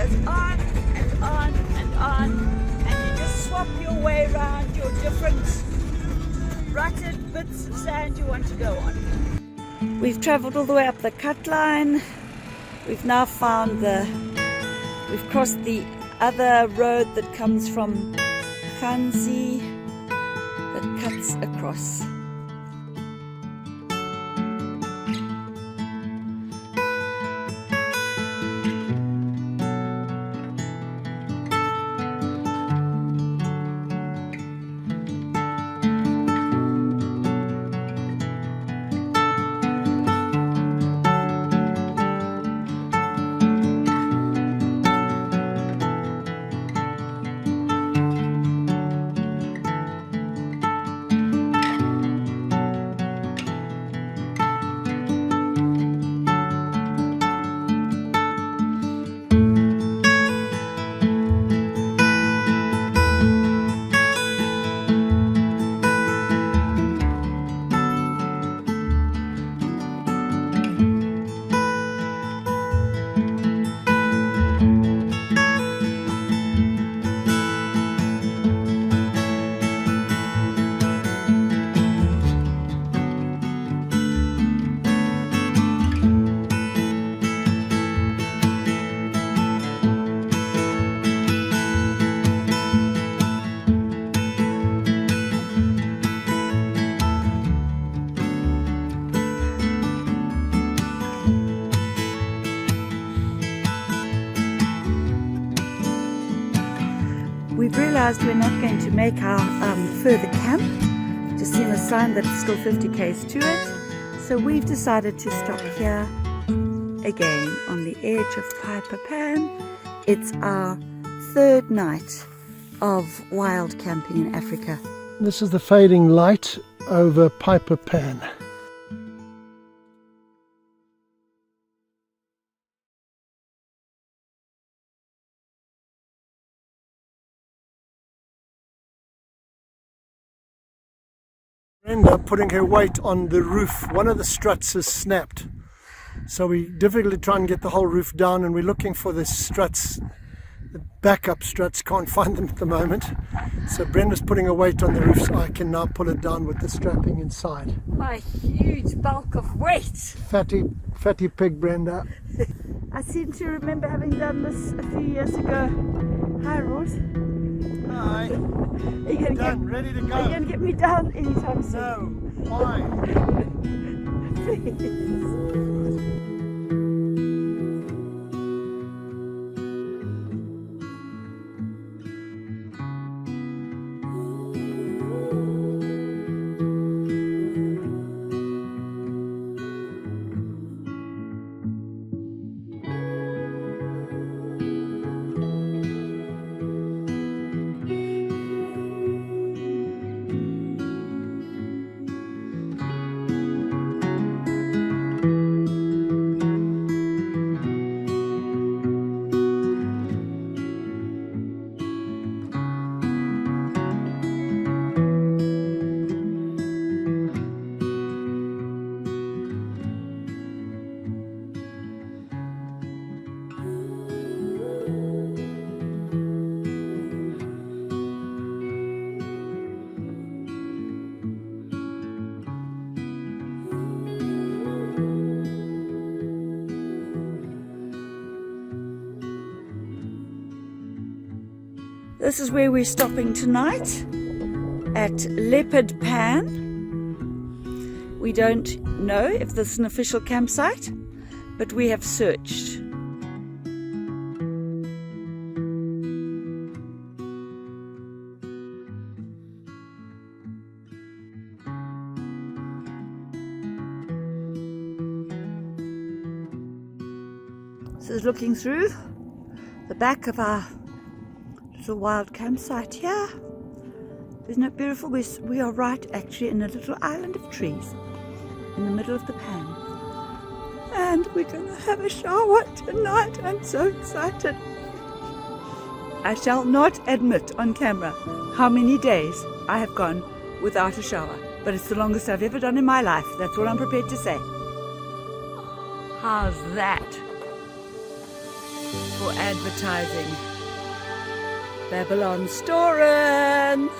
goes on and on and on, and you just swap your way around your different rutted bits of sand you want to go on. We've travelled all the way up the cut line. We've now found we've crossed the other road that comes from Khanzi that cuts across. We've realised we're not going to make our further camp. Just seen a sign that it's still 50 k's to it. So we've decided to stop here again on the edge of Piper Pan. It's our third night of wild camping in Africa. This is the fading light over Piper Pan. Brenda putting her weight on the roof. One of the struts has snapped, so we difficultly try and get the whole roof down, and we're looking for the struts, the backup struts. Can't find them at the moment, so Brenda's putting a weight on the roof so I can now pull it down with the strapping inside. My huge bulk of weight. Fatty pig, Brenda. I seem to remember having done this a few years ago. Hi, Rose. Hi. Are you Done, ready to go. Are you going to get me down anytime soon? No, why? Please. This is where we're stopping tonight, at Leopard Pan. We don't know if this is an official campsite, but we have searched. This is looking through the back of our little wild campsite here. Isn't it beautiful? We are right actually in a little island of trees in the middle of the pan. And we're going to have a shower tonight. I'm so excited. I shall not admit on camera how many days I have gone without a shower, but it's the longest I've ever done in my life. That's all I'm prepared to say. How's that for for advertising. Babylon Storen!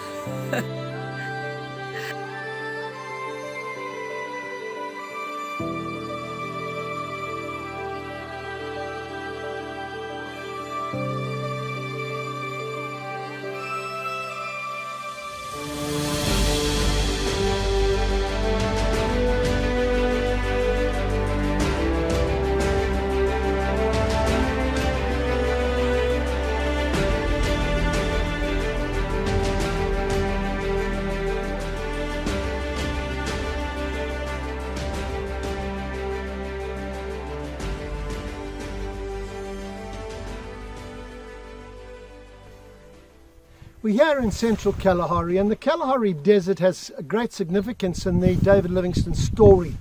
We're here in central Kalahari, and the Kalahari Desert has a great significance in the David Livingstone story.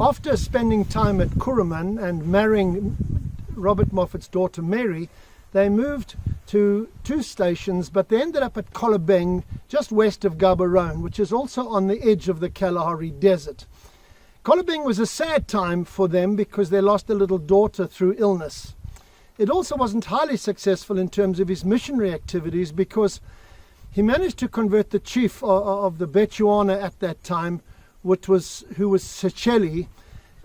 After spending time at Kuruman and marrying Robert Moffat's daughter Mary, they moved to 2 stations, but they ended up at Kalahari, just west of Gaborone, which is also on the edge of the Kalahari Desert. Kalahari was a sad time for them because they lost a little daughter through illness. It also wasn't highly successful in terms of his missionary activities because he managed to convert the chief of the Bechuana at that time, who was Secheli.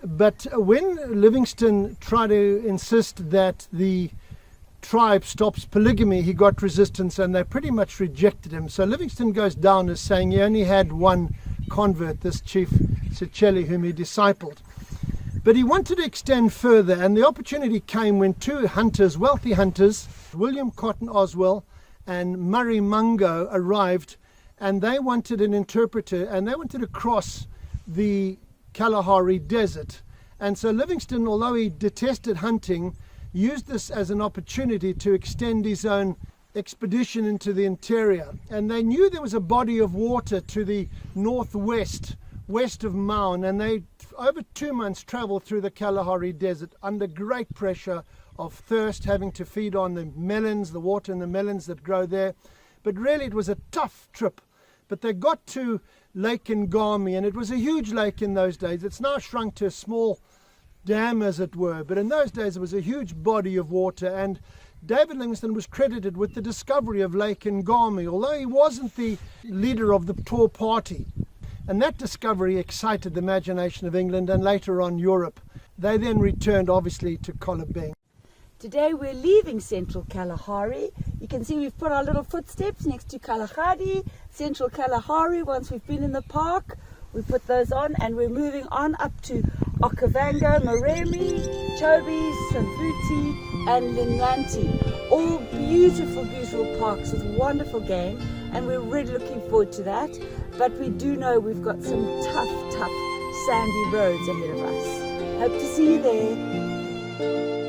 But when Livingstone tried to insist that the tribe stops polygamy, he got resistance and they pretty much rejected him. So Livingstone goes down as saying he only had one convert, this chief Secheli, whom he discipled. But he wanted to extend further, and the opportunity came when 2 hunters, wealthy hunters, William Cotton Oswell and Murray Mungo, arrived, and they wanted an interpreter, and they wanted to cross the Kalahari Desert. And so Livingstone, although he detested hunting, used this as an opportunity to extend his own expedition into the interior. And they knew there was a body of water to the northwest, west of Maun, and they over 2 months traveled through the Kalahari Desert under great pressure of thirst, having to feed on the melons, the water in the melons that grow there. But really it was a tough trip. But they got to Lake Ngami, and it was a huge lake in those days. It's now shrunk to a small dam, as it were, but in those days it was a huge body of water, and David Livingstone was credited with the discovery of Lake Ngami, although he wasn't the leader of the Tor party. And that discovery excited the imagination of England and later on Europe. They then returned, obviously, to Kalahari. Today we're leaving central Kalahari. You can see we've put our little footsteps next to Kalahari, central Kalahari. Once we've been in the park, we put those on, and we're moving on up to Okavango, Maremi, Chobe, Samfuti and Linyanti. All beautiful, beautiful parks with wonderful game, and we're really looking forward to that. But we do know we've got some tough, sandy roads ahead of us. Hope to see you there.